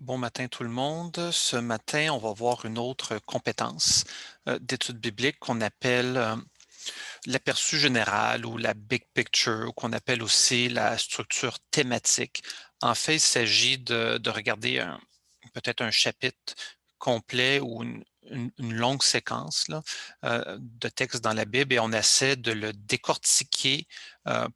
Bon matin tout le monde. Ce matin, on va voir une autre compétence d'étude biblique qu'on appelle l'aperçu général ou la big picture, ou qu'on appelle aussi la structure thématique. En fait, il s'agit de regarder peut-être un chapitre complet ou une longue séquence là, de textes dans la Bible et on essaie de le décortiquer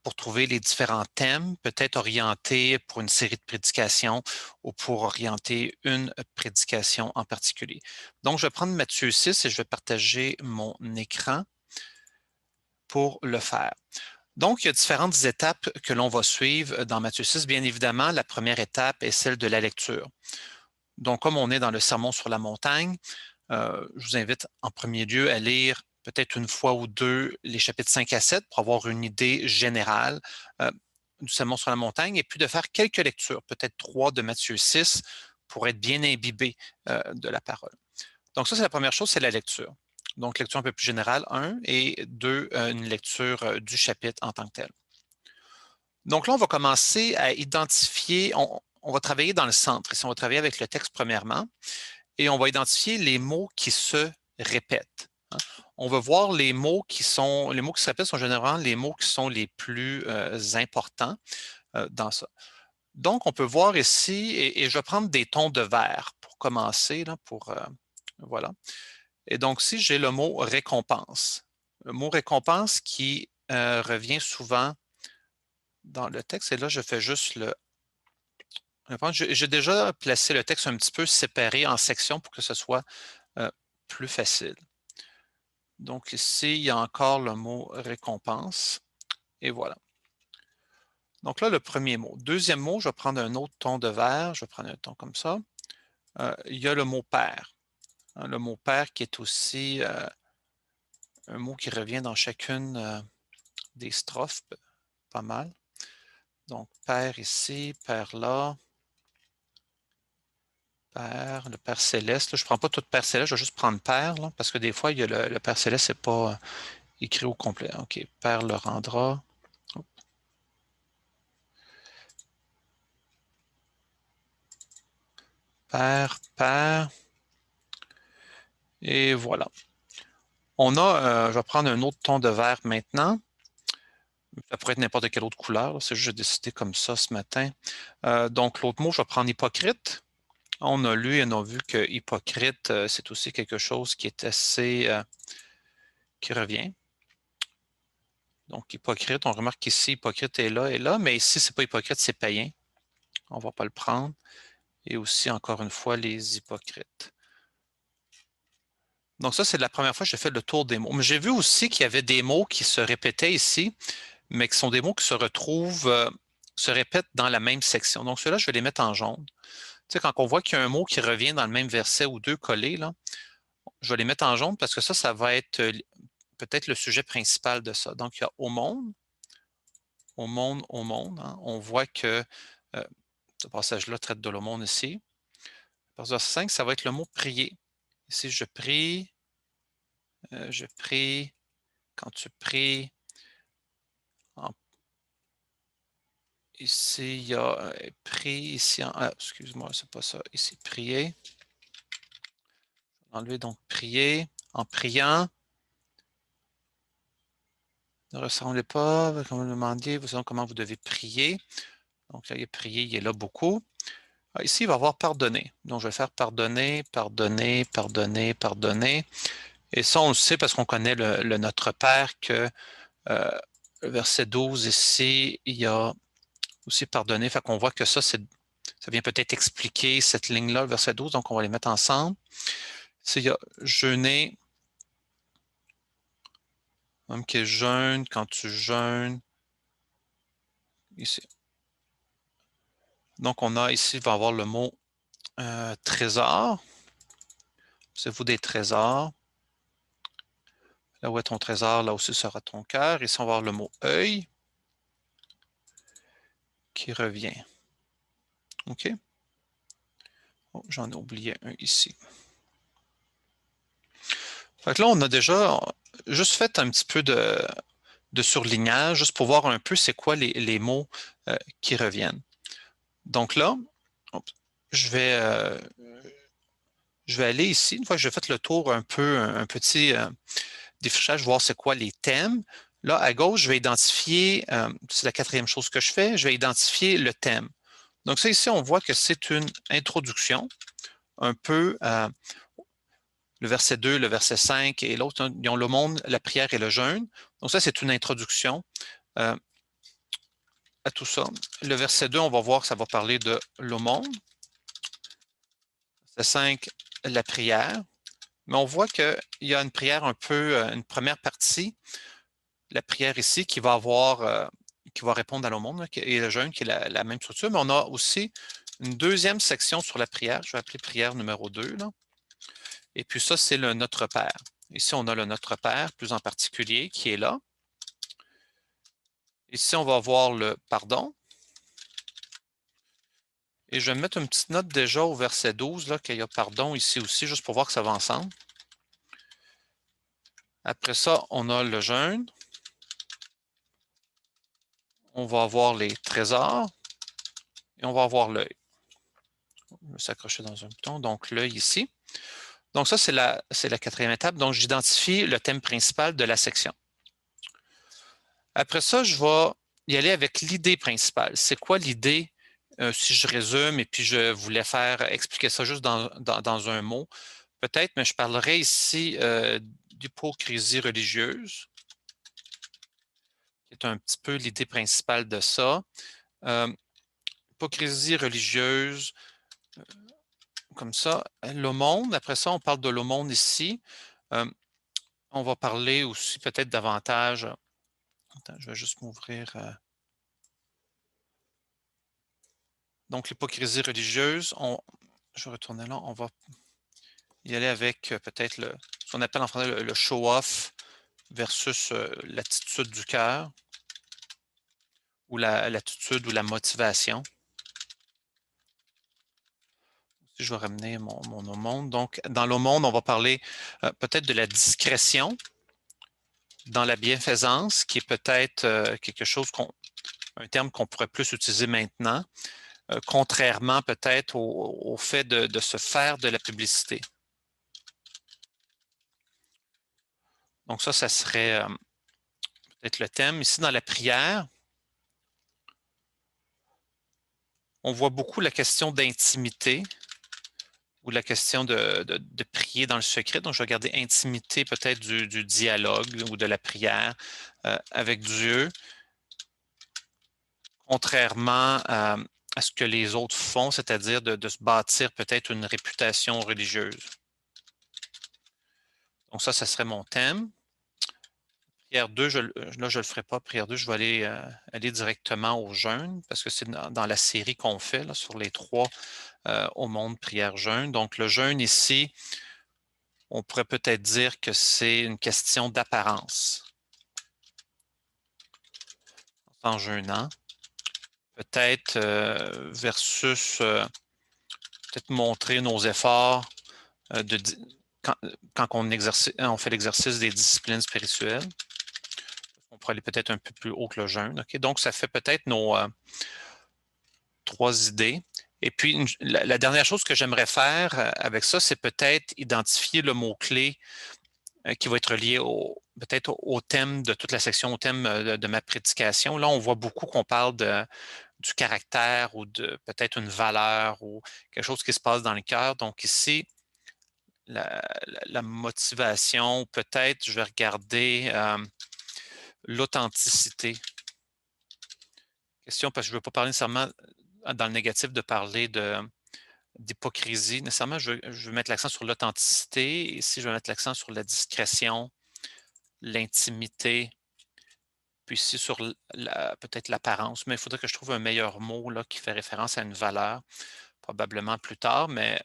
pour trouver les différents thèmes, peut-être orientés pour une série de prédications ou pour orienter une prédication en particulier. Donc, je vais prendre Matthieu 6 et je vais partager mon écran pour le faire. Donc, il y a différentes étapes que l'on va suivre dans Matthieu 6. Bien évidemment, la première étape est celle de la lecture. Donc, comme on est dans le Sermon sur la montagne, je vous invite en premier lieu à lire peut-être une fois ou deux les chapitres 5 à 7 pour avoir une idée générale euh, du Sermon sur la montagne et puis de faire quelques lectures, peut-être trois de Matthieu 6 pour être bien imbibé de la parole. Donc ça, c'est la première chose, c'est la lecture. Donc, lecture un peu plus générale, un, et deux, une lecture du chapitre en tant que tel. Donc là, on va commencer à identifier, on va travailler dans le centre. Ici, on va travailler avec le texte premièrement, et on va identifier les mots qui se répètent. Hein. On va voir les mots qui se répètent sont généralement les mots qui sont les plus importants dans ça. Donc, on peut voir ici, et je vais prendre des tons de vert pour commencer, là, voilà. Et donc, si j'ai le mot récompense, le mot récompense qui revient souvent dans le texte, et là, je fais juste le. J'ai déjà placé le texte un petit peu séparé en sections pour que ce soit euh, plus facile. Donc, ici, il y a encore le mot récompense, et voilà. Donc là, le premier mot. Deuxième mot, je vais prendre un autre ton de vert, je vais prendre un ton comme ça. Il y a le mot père. Hein, le mot père qui est aussi un mot qui revient dans chacune des strophes, pas mal. Donc, Père ici, Père là, Père, le Père céleste. Là, je ne prends pas tout Père céleste, je vais juste prendre Père, là, parce que des fois, il y a le Père céleste, ce n'est pas écrit au complet. OK, Père le rendra. Père, Père. Et voilà. On a, je vais prendre un autre ton de vert maintenant. Ça pourrait être n'importe quelle autre couleur. C'est juste que j'ai décidé comme ça ce matin. Donc, l'autre mot, je vais prendre hypocrite. On a lu et on a vu que hypocrite, c'est aussi quelque chose qui est assez, qui revient. Donc, hypocrite, on remarque qu'ici, hypocrite est là, mais ici, c'est pas hypocrite, c'est païen. On va pas le prendre. Et aussi, encore une fois, les hypocrites. Donc, ça, c'est la première fois que j'ai fait le tour des mots. Mais j'ai vu aussi qu'il y avait des mots qui se répétaient ici, mais qui sont des mots qui se répètent dans la même section. Donc, ceux-là, je vais les mettre en jaune. Tu sais, quand on voit qu'il y a un mot qui revient dans le même verset ou deux collés, là, je vais les mettre en jaune parce que ça va être peut-être le sujet principal de ça. Donc, il y a au monde, au monde, au monde. Hein. On voit que ce passage-là traite de l'aumône ici. Verset 5, ça va être le mot prier. Ici, je prie, quand tu pries. En- ici, il y a prie, ici, excuse-moi, c'est pas ça. Ici, prier. Enlever donc prier. En priant, ne ressemblez pas, comme vous le demandiez, vous savez comment vous devez prier. Donc là, il y a prier, il est là beaucoup. Ici, il va y avoir pardonner. Donc, je vais faire pardonner, pardonner, pardonner, pardonner. Et ça, on le sait parce qu'on connaît le Notre Père que le verset 12 ici, il y a aussi pardonner. Fait qu'on voit que ça vient peut-être expliquer cette ligne-là, le verset 12. Donc, on va les mettre ensemble. Ici, il y a jeûner. Homme qui jeûne, quand tu jeûnes. Ici. Donc, on a ici, il va y avoir le mot trésor. C'est vous des trésors. Là où est ton trésor, là aussi sera ton cœur. Ici, on va avoir le mot œil qui revient. OK? Oh, j'en ai oublié un ici. Fait que là, on a déjà juste fait un petit peu de surlignage, juste pour voir un peu c'est quoi les mots qui reviennent. Donc là, je vais aller ici, une fois que j'ai fait le tour un peu, un petit défrichage, voir c'est quoi les thèmes. Là, à gauche, je vais identifier, c'est la quatrième chose que je fais, je vais identifier le thème. Donc ça, ici, on voit que c'est une introduction, un peu le verset 2, le verset 5 et l'autre, hein, ils ont le monde, la prière et le jeûne. Donc ça, c'est une introduction euh, à tout ça. Le verset 2, on va voir que ça va parler de l'aumône. Verset 5, la prière. Mais on voit qu'il y a une prière un peu, une première partie, la prière ici, qui va avoir, qui va répondre à l'aumône, et le jeûne, qui est la même structure. Mais on a aussi une deuxième section sur la prière. Je vais appeler prière numéro 2, là. Et puis ça, c'est le Notre Père. Ici, on a le Notre Père, plus en particulier, qui est là. Ici, on va voir le pardon. Et je vais mettre une petite note déjà au verset 12, là, qu'il y a pardon ici aussi, juste pour voir que ça va ensemble. Après ça, on a le jeûne. On va avoir les trésors. Et on va avoir l'œil. Je vais s'accrocher dans un bouton. Donc, l'œil ici. Donc, ça, c'est la quatrième étape. Donc, j'identifie le thème principal de la section. Après ça, je vais y aller avec l'idée principale. C'est quoi l'idée, si je résume, et puis je voulais faire expliquer ça juste dans un mot, peut-être, mais je parlerai ici d'hypocrisie religieuse, qui est un petit peu l'idée principale de ça. Hypocrisie religieuse, comme ça. L'aumône, après ça, on parle de l'aumône ici. On va parler aussi peut-être davantage. Attends, je vais juste m'ouvrir. Donc, l'hypocrisie religieuse, je vais retourner là, on va y aller avec peut-être ce qu'on appelle en français le show-off versus l'attitude du cœur ou l'attitude ou la motivation. Si je vais ramener mon aumône. Donc, dans l'aumône, on va parler peut-être de la discrétion, dans la bienfaisance, qui est peut-être quelque chose un terme qu'on pourrait plus utiliser maintenant, contrairement peut-être au fait de se faire de la publicité. Donc ça serait peut-être le thème. Ici, dans la prière, on voit beaucoup la question d'intimité ou la question de prier dans le secret. Donc, je vais garder intimité peut-être du dialogue ou de la prière avec Dieu, contrairement à ce que les autres font, c'est-à-dire de se bâtir peut-être une réputation religieuse. Donc ça serait mon thème. Prière 2, là, je ne le ferai pas. Prière 2, je vais aller directement au jeûne parce que c'est dans la série qu'on fait là, sur les 3 au monde prière-jeûne. Donc, le jeûne ici, on pourrait peut-être dire que c'est une question d'apparence en jeûnant. Peut-être versus peut-être montrer nos efforts de, quand on fait l'exercice des disciplines spirituelles. On pourrait aller peut-être un peu plus haut que le jeûne. Okay? Donc, ça fait peut-être nos 3 idées. Et puis, la dernière chose que j'aimerais faire avec ça, c'est peut-être identifier le mot-clé qui va être lié peut-être au thème de toute la section, au thème de ma prédication. Là, on voit beaucoup qu'on parle du caractère ou de peut-être une valeur ou quelque chose qui se passe dans le cœur. Donc ici, la motivation, peut-être je vais regarder l'authenticité. Question, parce que je ne veux pas parler nécessairement dans le négatif de parler d'hypocrisie. Nécessairement, je veux mettre l'accent sur l'authenticité. Ici, je vais mettre l'accent sur la discrétion, l'intimité, puis ici sur peut-être l'apparence. Mais il faudrait que je trouve un meilleur mot là, qui fait référence à une valeur, probablement plus tard, mais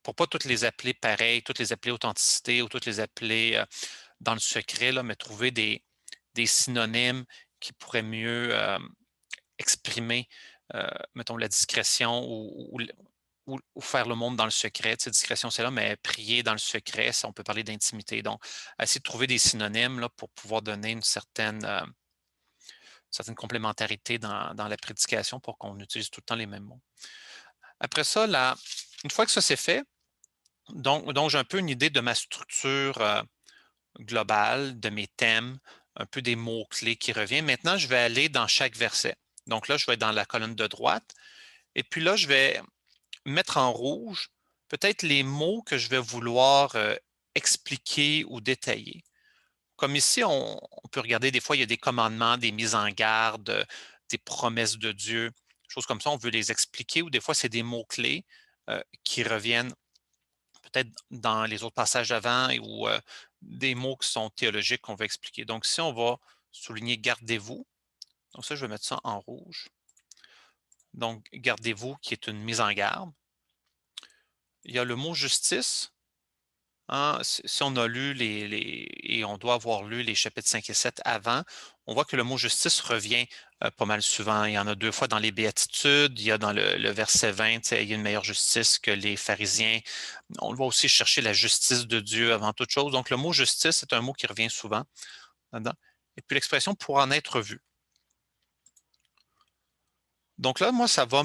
pour ne pas toutes les appeler pareil, toutes les appeler authenticité ou toutes les appeler dans le secret, là, mais trouver des synonymes qui pourraient mieux exprimer, mettons, la discrétion ou faire le monde dans le secret. Tu sais, discrétion, c'est là, mais prier dans le secret, ça, on peut parler d'intimité. Donc, essayer de trouver des synonymes là, pour pouvoir donner une certaine complémentarité dans la prédication pour qu'on utilise tout le temps les mêmes mots. Après ça, une fois que ça c'est fait, donc j'ai un peu une idée de ma structure globale, de mes thèmes, un peu des mots-clés qui reviennent. Maintenant, je vais aller dans chaque verset. Donc là, je vais être dans la colonne de droite. Et puis là, je vais mettre en rouge peut-être les mots que je vais vouloir expliquer ou détailler. Comme ici, on peut regarder des fois, il y a des commandements, des mises en garde, des promesses de Dieu, choses comme ça, on veut les expliquer ou des fois, c'est des mots-clés qui reviennent peut-être dans les autres passages avant ou des mots qui sont théologiques qu'on veut expliquer. Donc, si on va souligner gardez-vous, donc ça, je vais mettre ça en rouge. Donc, gardez-vous qui est une mise en garde. Il y a le mot justice. Hein, si on a lu et on doit avoir lu les chapitres 5 et 7 avant, on voit que le mot justice revient pas mal souvent. Il y en a deux fois dans les béatitudes, il y a dans le verset 20, il y a une meilleure justice que les pharisiens. On va aussi chercher la justice de Dieu avant toute chose. Donc, le mot justice est un mot qui revient souvent là-dedans. Et puis l'expression pour en être vu. Donc là, moi, ça va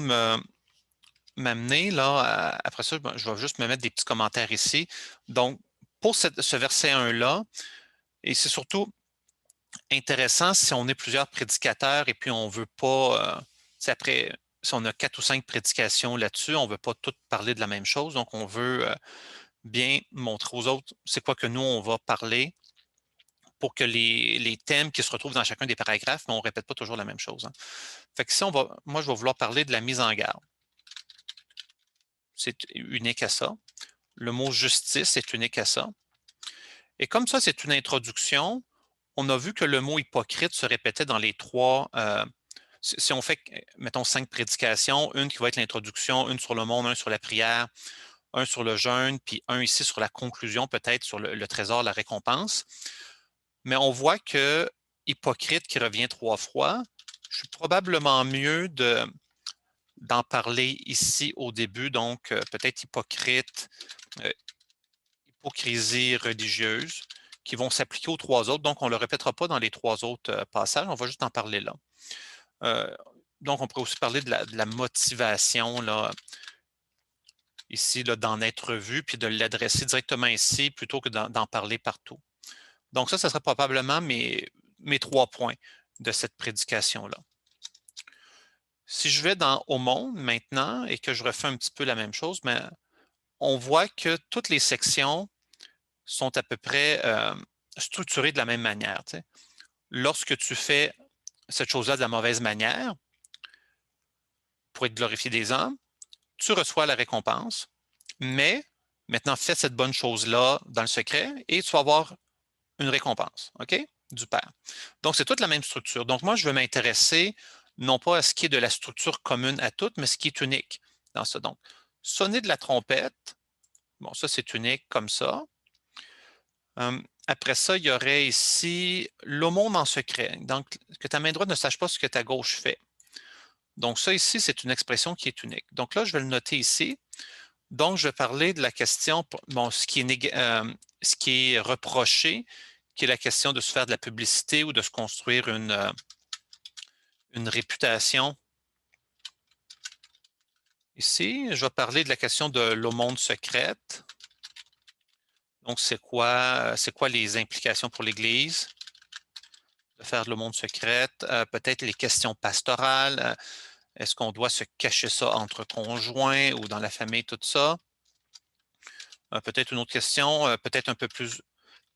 m'amener, là, après ça, je vais juste me mettre des petits commentaires ici. Donc, pour ce verset 1-là, et c'est surtout intéressant si on est plusieurs prédicateurs et puis on ne veut pas, après, si on a 4 ou 5 prédications là-dessus, on ne veut pas toutes parler de la même chose. Donc, on veut bien montrer aux autres c'est quoi que nous, on va parler pour que les thèmes qui se retrouvent dans chacun des paragraphes, mais on ne répète pas toujours la même chose. Hein. Fait que si moi, je vais vouloir parler de la mise en garde. C'est unique à ça. Le mot justice est unique à ça. Et comme ça, c'est une introduction, on a vu que le mot hypocrite se répétait dans les trois. Si on fait, mettons, 5 prédications, une qui va être l'introduction, une sur le monde, un sur la prière, un sur le jeûne, puis un ici sur la conclusion, peut-être sur le trésor, la récompense. Mais on voit que hypocrite qui revient 3 fois, je suis probablement mieux d'en parler ici au début, donc peut-être hypocrite, euh, hypocrisie religieuse, qui vont s'appliquer aux 3 autres. Donc, on ne le répétera pas dans les 3 autres passages, on va juste en parler là. Donc, on pourrait aussi parler de la motivation, là, ici, là, d'en être vu, puis de l'adresser directement ici, plutôt que d'en parler partout. Donc, ça serait probablement mes 3 points de cette prédication-là. Si je vais dans Au monde maintenant et que je refais un petit peu la même chose, mais on voit que toutes les sections sont à peu près structurées de la même manière. Tu sais. Lorsque tu fais cette chose-là de la mauvaise manière, pour être glorifié des hommes, tu reçois la récompense, mais maintenant fais cette bonne chose-là dans le secret et tu vas avoir une récompense, OK? Du Père. Donc, c'est toute la même structure. Donc, moi, je veux m'intéresser non pas à ce qui est de la structure commune à toutes, mais ce qui est unique dans ça. Donc, sonner de la trompette, bon, ça, c'est unique comme ça. Après ça, il y aurait ici l'aumône en secret. Donc, que ta main droite ne sache pas ce que ta gauche fait. Donc, ça ici, c'est une expression qui est unique. Donc là, je vais le noter ici. Donc, je vais parler de la question, bon, ce qui est reproché, qui est la question de se faire de la publicité ou de se construire une réputation. Ici, je vais parler de la question de l'aumône secrète. Donc, c'est quoi les implications pour l'Église de faire de l'aumône secrète? Peut-être les questions pastorales. Est-ce qu'on doit se cacher ça entre conjoints ou dans la famille, tout ça? Peut-être une autre question, peut-être un peu plus.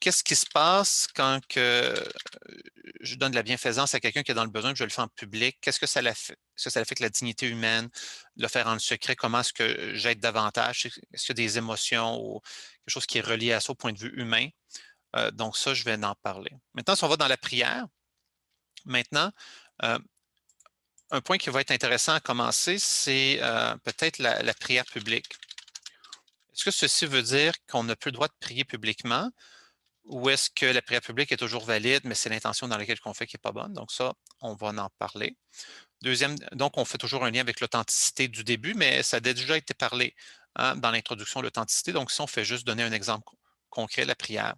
Qu'est-ce qui se passe quand je donne de la bienfaisance à quelqu'un qui est dans le besoin, que je le fais en public? Qu'est-ce que ça fait? Est-ce que ça affecte la dignité humaine? De le faire en secret, comment est-ce que j'aide davantage? Est-ce qu'il y a des émotions ou quelque chose qui est relié à ça au point de vue humain? Donc ça, je vais en parler. Maintenant, si on va dans la prière, maintenant, euh, un point qui va être intéressant à commencer, c'est peut-être la prière publique. Est-ce que ceci veut dire qu'on n'a plus le droit de prier publiquement ou est-ce que la prière publique est toujours valide, mais c'est l'intention dans laquelle on fait qui n'est pas bonne? Donc ça, on va en parler. Deuxième, donc on fait toujours un lien avec l'authenticité du début, mais ça a déjà été parlé hein, dans l'introduction, l'authenticité. Donc si on fait juste donner un exemple concret, la prière.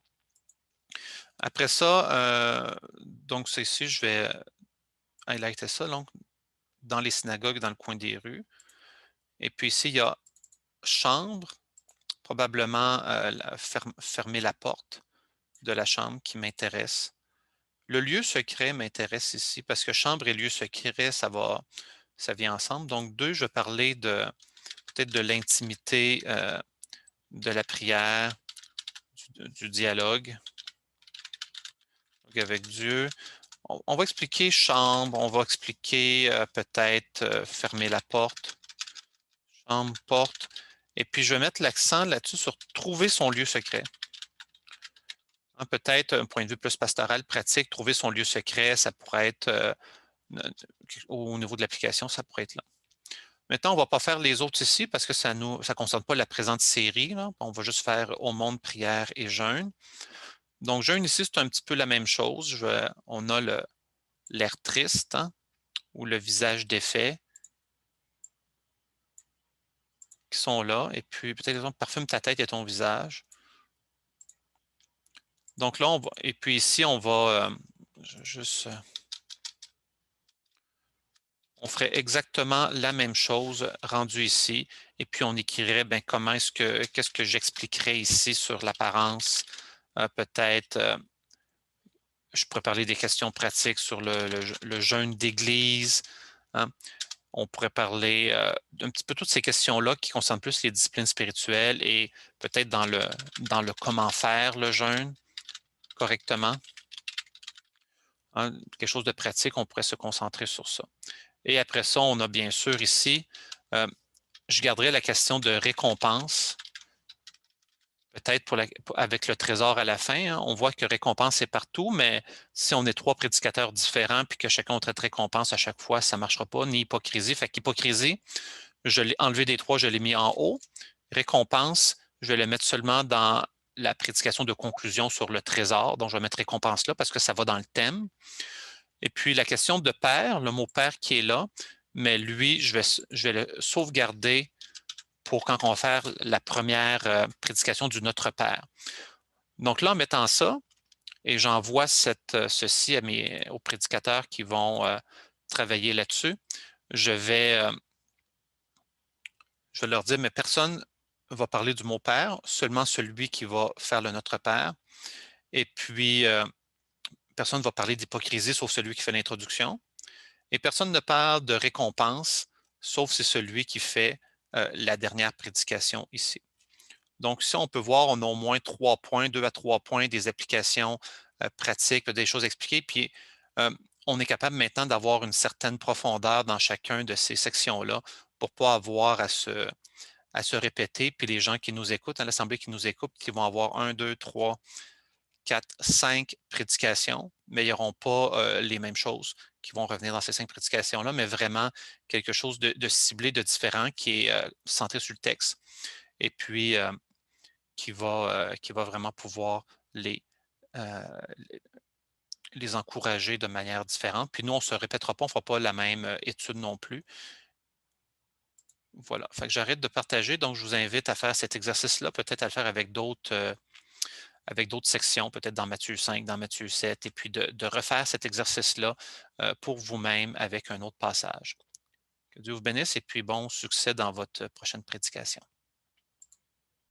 Après ça, donc c'est ici, je vais highlighter ça, donc dans les synagogues, dans le coin des rues. Et puis ici, il y a chambre, probablement fermer la porte de la chambre qui m'intéresse. Le lieu secret m'intéresse ici parce que chambre et lieu secret, ça vient ensemble. Donc, 2, je vais parler de peut-être de l'intimité de la prière, du dialogue avec Dieu. On va expliquer chambre, on va expliquer peut-être fermer la porte, chambre, porte. Et puis, je vais mettre l'accent là-dessus sur trouver son lieu secret. Hein, peut-être un point de vue plus pastoral, pratique, trouver son lieu secret, ça pourrait être au niveau de l'application, ça pourrait être là. Maintenant, on ne va pas faire les autres ici parce que ça ne concerne pas la présente série, là. On va juste faire au monde, prière et jeûne. Donc, jeûne ici, c'est un petit peu la même chose. On a l'air triste, hein, ou le visage défait qui sont là. Et puis, peut-être, exemple, parfume ta tête et ton visage. Donc là, et puis ici, on va juste. On ferait exactement la même chose rendu ici. Et puis, on écrirait ben, qu'est-ce que j'expliquerais ici sur l'apparence. Peut-être, je pourrais parler des questions pratiques sur le jeûne d'église. Hein. On pourrait parler d'un petit peu toutes ces questions-là qui concernent plus les disciplines spirituelles et peut-être dans le comment faire le jeûne correctement. Hein, quelque chose de pratique, on pourrait se concentrer sur ça. Et après ça, on a bien sûr ici, je garderai la question de récompense, peut-être avec le trésor à la fin. Hein. On voit que récompense est partout, mais si on est 3 prédicateurs différents puis que chacun traite récompense à chaque fois, ça ne marchera pas, ni hypocrisie. Fait qu'hypocrisie, je l'ai enlevé des 3, je l'ai mis en haut. Récompense, je vais le mettre seulement dans la prédication de conclusion sur le trésor. Donc, je vais mettre récompense là parce que ça va dans le thème. Et puis, la question de père, le mot père qui est là, mais lui, je vais le sauvegarder pour quand on va faire la première prédication du Notre Père. Donc là, en mettant ça, et j'envoie ceci aux prédicateurs qui vont travailler là-dessus, je vais leur dire, mais personne ne va parler du mot Père, seulement celui qui va faire le Notre Père. Et puis, personne ne va parler d'hypocrisie, sauf celui qui fait l'introduction. Et personne ne parle de récompense, sauf c'est celui qui fait la dernière prédication ici. Donc, ici, on peut voir, on a au moins 3 points, 2 à 3 points, des applications pratiques, des choses expliquées. Puis, on est capable maintenant d'avoir une certaine profondeur dans chacun de ces sections-là pour ne pas avoir à se répéter. Puis, les gens qui nous écoutent, à l'Assemblée qui nous écoutent, qui vont avoir 1, 2, 3, 4, 5 prédications, mais ils n'auront pas les mêmes choses qui vont revenir dans ces 5 prédications-là, mais vraiment quelque chose de ciblé, de différent, qui est centré sur le texte. Et puis, qui va vraiment pouvoir euh, les encourager de manière différente. Puis nous, on ne se répétera pas, on ne fera pas la même étude non plus. Voilà. Fait que j'arrête de partager. Donc, je vous invite à faire cet exercice-là, peut-être à le faire avec d'autres sections, peut-être dans Matthieu 5, dans Matthieu 7, et puis de refaire cet exercice-là pour vous-même avec un autre passage. Que Dieu vous bénisse et puis bon succès dans votre prochaine prédication.